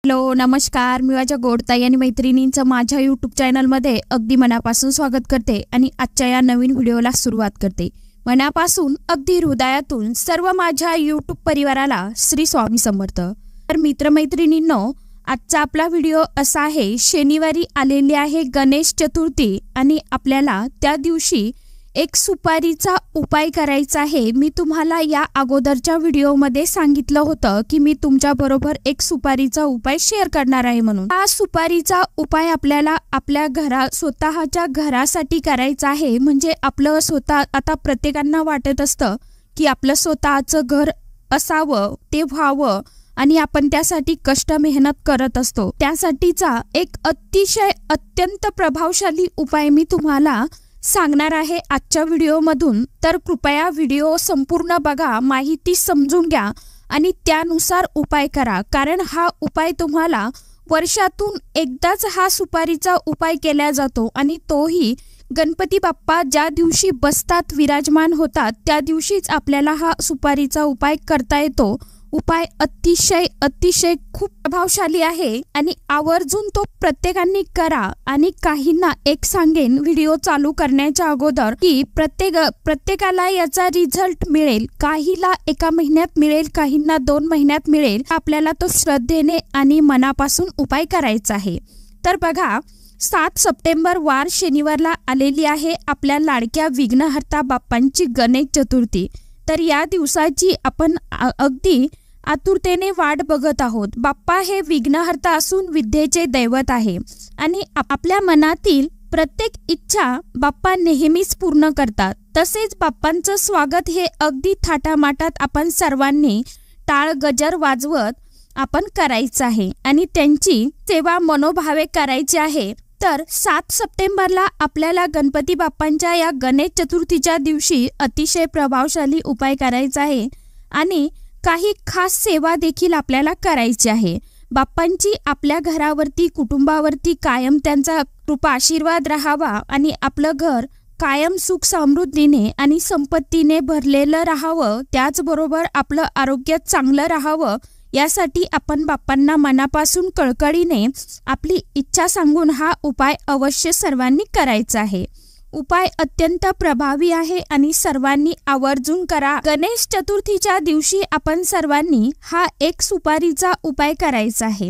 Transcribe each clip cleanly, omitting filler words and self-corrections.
Hello नमस्कार, मी माझ्या गोडताई आणि मैत्रिणींचं माझ्या यूट्यूब चॅनलमध्ये अगदी मनापासून स्वागत करते आणि आजच्या या नवीन व्हिडिओला सुरुवात करते। मनापासून अगदी हृदयातून सर्व माझ्या यूट्यूब परिवाराला श्री स्वामी समर्थ। तर मित्रमैत्रिणींनो, आजचा आपला व्हिडिओ असा आहे, शनिवारी आलेली आहे गणेश चतुर्थी आणि आपल्याला त्या दिवशी एक सुपारीचा उपाय करायचा आहे। मी तुम्हाला या अगोदरच्या व्हिडिओमध्ये सांगितलं होतं की मी तुमच्या बरोबर एक सुपारीचा उपाय शेअर करणार आहे म्हणून। हा सुपारीचा उपाय आपल्याला आपल्या स्वतःच्या घरासाठी करायचा आहे। म्हणजे आपलं स्वतः, आता प्रत्येकांना वाटत असतं की आपलं स्वतःचं घर असावं, ते व्हावं आणि आपण त्यासाठी कष्ट मेहनत करत असतो। त्यासाठीचा एक अत्यंत प्रभावशाली उपाय मी तुम्हाला सांगणार आहे आजच्या व्हिडिओमधून। तर कृपया व्हिडिओ संपूर्ण बघा, माहिती समजून घ्या आणि त्यानुसार उपाय करा। कारण हा उपाय तुम्हाला वर्षातून एकदाच हा सुपारीचा उपाय केला जातो आणि तोही गणपती बाप्पा ज्या दिवशी बसतात, विराजमान होतात, त्या दिवशीच आपल्याला हा सुपारीचा उपाय करता येतो। उपाय अतिशय खूप प्रभावशाली आहे आणि आवर्जून तो प्रत्येकाने करा। आणि काहींना एक सांगेन व्हिडिओ चालू करण्याच्या अगोदर की प्रत्येकाला याचा रिझल्ट मिळेल। काहीला एका महिन्यात मिळेल, काहींना 2 महिन्यात मिळेल। आपल्याला तो श्रद्धेने आणि मनापासून उपाय करायचा आहे। तर बघा, 7 सप्टेंबर वार शनिवारला आलेली आहे आपल्या लाडक्या विघ्नहर्ता बाप्पांची गणेश चतुर्थी। तर या दिवसाची आपण अगदी आतुरतेने वाट बघत आहोत। बाप्पा हे विघ्नहर्ता असून विद्येचे दैवत आहे आणि आपल्या मनातील प्रत्येक इच्छा बाप्पा नेहमीच पूर्ण करतात। तसेच बाप्पांचं स्वागत हे अगदी थाटामाटात आपण सर्वांनी टाळ गजर वाजवत आपण करायचं आहे आणि त्यांची सेवा मनोभावे करायची आहे। तर 7 सप्टेंबरला आपल्याला गणपती बाप्पांच्या या गणेश चतुर्थीच्या दिवशी अतिशय प्रभावशाली उपाय करायचा आहे आणि काही खास सेवा देखील आपल्याला करायची आहे। बाप्पांची आपल्या घरावरती, कुटुंबावरती कायम त्यांचा कृपा आशीर्वाद राहावा आणि आपलं घर कायम सुख समृद्धीने आणि संपत्तीने भरलेलं राहावं, त्याचबरोबर आपलं आरोग्य चांगलं राहावं, यासाठी आपण बाप्पांना मनापासून कळकळीने आपली इच्छा सांगून हा उपाय अवश्य सर्वांनी करायचा आहे। उपाय अत्यंत प्रभावी आहे आणि सर्वांनी आवर्जून करा। गणेश चतुर्थीच्या दिवशी आपण सर्वांनी हा एक सुपारीचा उपाय करायचा आहे।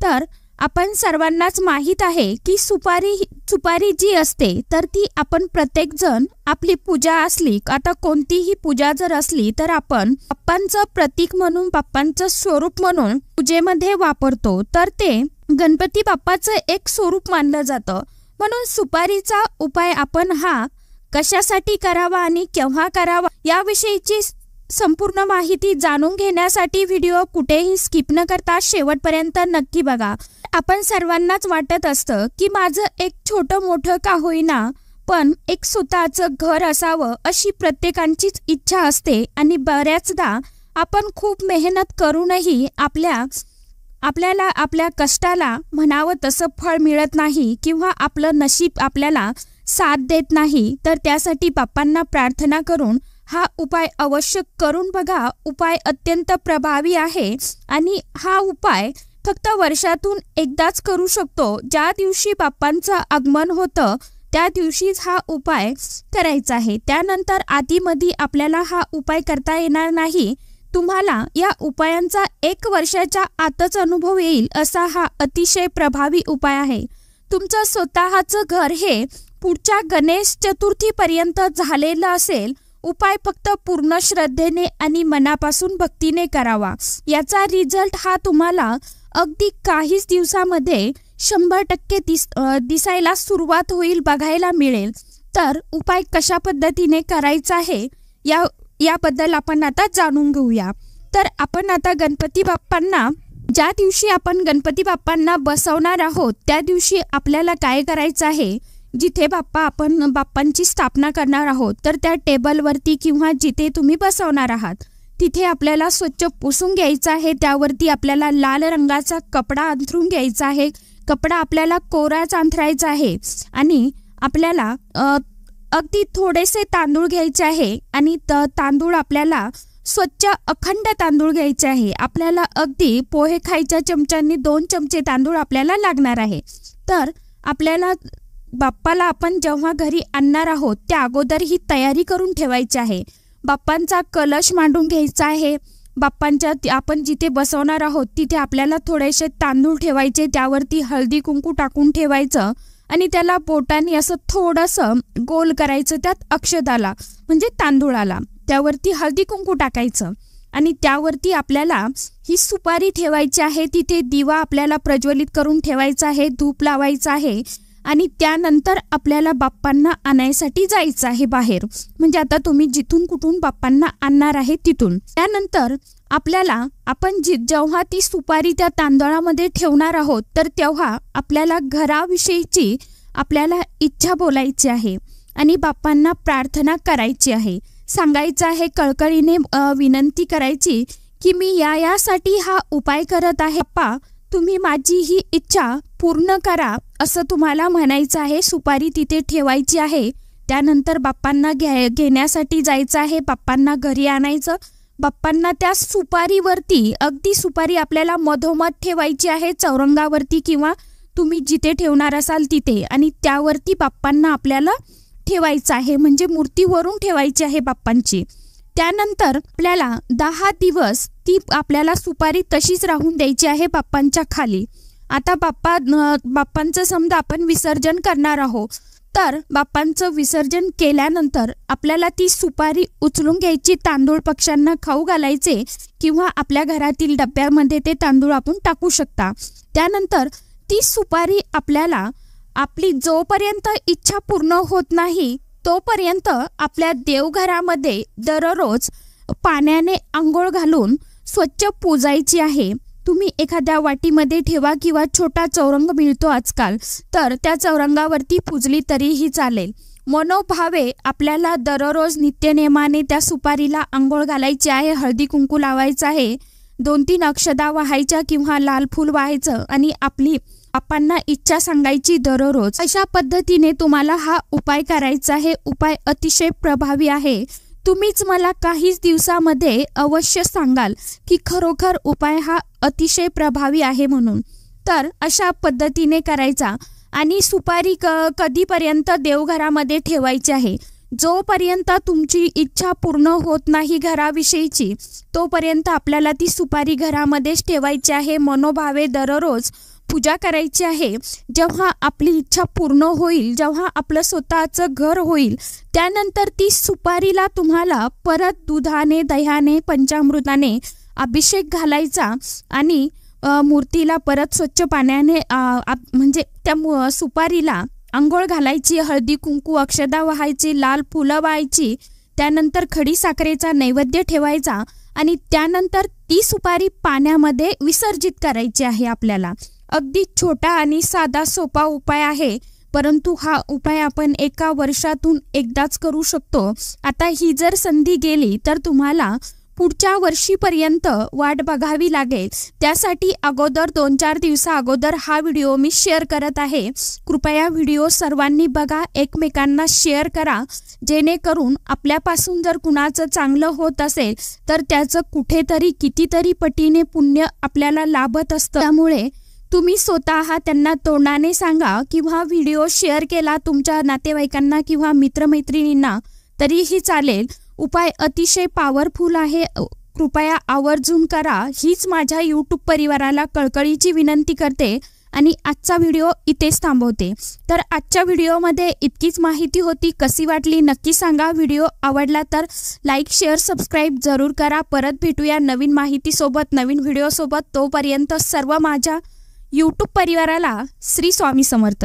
तर आपण सर्वांनाच माहित आहे की सुपारी जी असते तर ती आपण प्रत्येक जण आपली पूजा असली, आता कोणतीही पूजा जर असली तर आपण बाप्पांचं प्रतीक म्हणून, बाप्पांचं स्वरूप म्हणून पूजेमध्ये वापरतो। तर ते गणपती बाप्पाचं एक स्वरूप मानलं जातं। म्हणून सुपारीचा उपाय आपण हा कशासाठी करावा आणि केव्हा करावा याविषयीची संपूर्ण माहिती जाणून घेण्यासाठी व्हिडिओ कुठेही स्किप न करता शेवटपर्यंत नक्की बघा। आपण सर्वांनाच वाटत असतं की माझं एक छोटं मोठं का होईना पण एक स्वतःचं घर असावं, अशी प्रत्येकांचीच इच्छा असते आणि बऱ्याचदा आपण खूप मेहनत करूनही आपल्याला आपल्या कष्टाला म्हणावं तसं फळ मिळत नाही किंवा आपलं नशीब आपल्याला साथ देत नाही। तर त्यासाठी बाप्पांना प्रार्थना करून हा उपाय अवश्य करून बघा। उपाय अत्यंत प्रभावी आहे आणि हा उपाय फक्त वर्षातून एकदाच करू शकतो। ज्या दिवशी बाप्पांचं आगमन होतं त्या दिवशीच हा उपाय करायचा आहे। त्यानंतर आधीमध्ये आपल्याला हा उपाय करता येणार नाही। तुम्हाला या उपायांचा 1 वर्षाच्या आतच अनुभव येईल असा हा अतिशय प्रभावी उपाय आहे। तुमचं स्वतःचं घर हे पुढच्या गणेश चतुर्थीपर्यंत झालेलं असेल। उपाय फक्त पूर्ण श्रद्धेने आणि मनापासून भक्तीने करावा। याचा रिझल्ट हा तुम्हाला अगदी काहीच दिवसामध्ये 100% दिसायला सुरुवात होईल, बघायला मिळेल। तर उपाय कशा पद्धतीने करायचा आहे याबद्दल आपण आता जाणून घेऊया। तर आपण आता गणपती बाप्पांना, ज्या दिवशी आपण गणपती बाप्पांना बसवणार आहोत त्या दिवशी आपल्याला काय करायचं आहे, जिथे आपण बाप्पांची स्थापना करणार आहोत तर त्या टेबलवरती किंवा जिथे तुम्ही बसवणार आहात तिथे आपल्याला स्वच्छ पुसून घ्यायचं आहे। त्यावरती आपल्याला लाल रंगाचा कपडा अंथरून घ्यायचा आहे। कपडा आपल्याला कोराच अंथरायचा आहे आणि आपल्याला अगदी थोडेसे तांदूळ घ्यायचे आहे आणि तांदूळ आपल्याला स्वच्छ अखंड तांदूळ घ्यायचे आहे। आपल्याला अगदी पोहे खायच्या चमच्यांनी 2 चमचे तांदूळ आपल्याला लागणार आहे। तर आपल्याला बाप्पाला आपण जेव्हा घरी आणणार आहोत त्या अगोदर ही तयारी करून ठेवायची आहे। बाप्पांचा कलश मांडून घ्यायचा आहे। बाप्पांच्या आपण जिथे बसवणार आहोत तिथे आपल्याला थोडेसे तांदूळ ठेवायचे, त्यावरती हळदी कुंकू टाकून ठेवायचं आणि त्याला बोटाने असं थोडंसं गोल करायचं, त्यात अक्षताला म्हणजे तांदूळाला त्यावरती हळदी कुंकू टाकायचं आणि त्यावरती आपल्याला ही सुपारी ठेवायची आहे। तिथे दिवा आपल्याला प्रज्वलित करून ठेवायचा आहे, धूप लावायचा आहे आणि त्यानंतर आपल्याला बाप्पांना आणायसाठी जायचं आहे बाहेर, म्हणजे आता तुम्ही जिथून कुठून बाप्पांना आणणार आहे तिथून। त्यानंतर आपल्याला आपण जेव्हा ती सुपारी त्या तांदळामध्ये ठेवणार आहोत तर तेव्हा आपल्याला घराविषयीची आपल्याला इच्छा बोलायची आहे आणि बाप्पांना प्रार्थना करायची आहे, सांगायचं आहे, कळकळीने विनंती करायची की मी यासाठी हा उपाय करत आहे, बाप्पा तुम्ही माझी ही इच्छा पूर्ण करा असं तुम्हाला म्हणायचं आहे। सुपारी तिथे ठेवायची आहे। त्यानंतर बाप्पांना घेण्यासाठी जायचं आहे, बाप्पांना घरी आणायचं। बाप्पांना त्या सुपारीवरती अगदी सुपारी आपल्याला मधोमध ठेवायची आहे, चौरंगावरती किंवा तुम्ही जिथे ठेवणार असाल तिथे, आणि त्यावरती बाप्पांना आपल्याला ठेवायचं आहे, म्हणजे मूर्तीवरून ठेवायची आहे बाप्पांची। त्यानंतर आपल्याला 10 दिवस ती आपल्याला सुपारी तशीच राहून द्यायची आहे बाप्पांच्या खाली। आता बाप्पांचं समजा आपण विसर्जन करणार आहोत, तर बाप्पांचं विसर्जन केल्यानंतर आपल्याला ती सुपारी उचलून घ्यायची, तांदूळ पक्ष्यांना खाऊ घालायचे किंवा आपल्या घरातील डब्यामध्ये ते तांदूळ आपण टाकू शकता। त्यानंतर ती सुपारी आपल्याला आपली जोपर्यंत इच्छा पूर्ण होत नाही तोपर्यंत आपल्या देवघरामध्ये दररोज पाण्याने आंघोळ घालून स्वच्छ पुजायची आहे। तुम्ही एखाद्या वाटीमध्ये ठेवा किंवा छोटा चौरंग मिळतो आजकाल, तर त्या चौरंगावरती पुजली तरीही चालेल। मनोभावे आपल्याला दररोज नित्यनेमाने त्या सुपारीला आंघोळ घालायची आहे, हळदी कुंकू लावायचं आहे, 2-3 अक्षता वाहायच्या किंवा लाल फूल वाहायचं आणि आपली बाप्पांना इच्छा सांगायची दररोज। अशा पद्धतीने तुम्हाला हा उपाय करायचा आहे। उपाय अतिशय प्रभावी आहे। तुम्हीच मला काहीच दिवसामध्ये अवश्य सांगाल की खरोखर उपाय हा अतिशय प्रभावी आहे म्हणून। तर अशा पद्धतीने करायचा आणि सुपारी कधीपर्यंत देवघरामध्ये ठेवायची आहे, जोपर्यंत तुमची इच्छा पूर्ण होत नाही घराविषयीची तोपर्यंत आपल्याला ती सुपारी घरामध्येच ठेवायची आहे। मनोभावे दररोज पूजा करायची आहे। जेव्हा आपली इच्छा पूर्ण होईल, जेव्हा आपलं स्वतःचं घर होईल, त्यानंतर ती सुपारीला तुम्हाला परत दुधाने, दह्याने, पंचामृताने अभिषेक घालायचा आणि मूर्तीला परत स्वच्छ पाण्याने म्हणजे त्या सुपारीला आंघोळ घालायची, हळदी कुंकू अक्षता वाहायची, लाल फुलं वाहायची, त्यानंतर खडी साखरेचा नैवेद्य ठेवायचा आणि त्यानंतर ती सुपारी पाण्यामध्ये विसर्जित करायची आहे आपल्याला। अगदी छोटा आणि साधा सोपा उपाय आहे, परंतु हा उपाय आपण एका वर्षातून एकदाच करू शकतो। आता ही जर संधी गेली तर तुम्हाला पुढच्या वर्षीपर्यंत वाट बघावी लागेल। त्यासाठी अगोदर 2-4 दिवसा अगोदर हा व्हिडिओ मी शेअर करत आहे। कृपया व्हिडिओ सर्वांनी बघा, एकमेकांना शेअर करा, जेणेकरून आपल्यापासून जर कुणाचं चांगलं होत असेल तर त्याचं कुठेतरी कितीतरी पटीने पुण्य आपल्याला लाभत असतं। त्यामुळे तुम्ही स्वतः त्यांना तोंडाने सांगा किंवा व्हिडिओ शेअर केला तुमच्या नातेवाईकांना किंवा मित्रमैत्रिणींना तरीही चालेल। उपाय अतिशय पॉवरफुल आहे, कृपया आवर्जून करा, हीच माझ्या यूट्यूब परिवाराला कळकळीची विनंती करते आणि आजचा व्हिडिओ इथेच थांबवते। तर आजच्या व्हिडिओमध्ये इतकीच माहिती होती, कशी वाटली नक्की सांगा। व्हिडिओ आवडला तर लाईक, शेअर, सबस्क्राईब जरूर करा। परत भेटूया नवीन माहितीसोबत, नवीन व्हिडिओसोबत। तोपर्यंत सर्व माझ्या यूट्यूब परिवाराला श्री स्वामी समर्थ।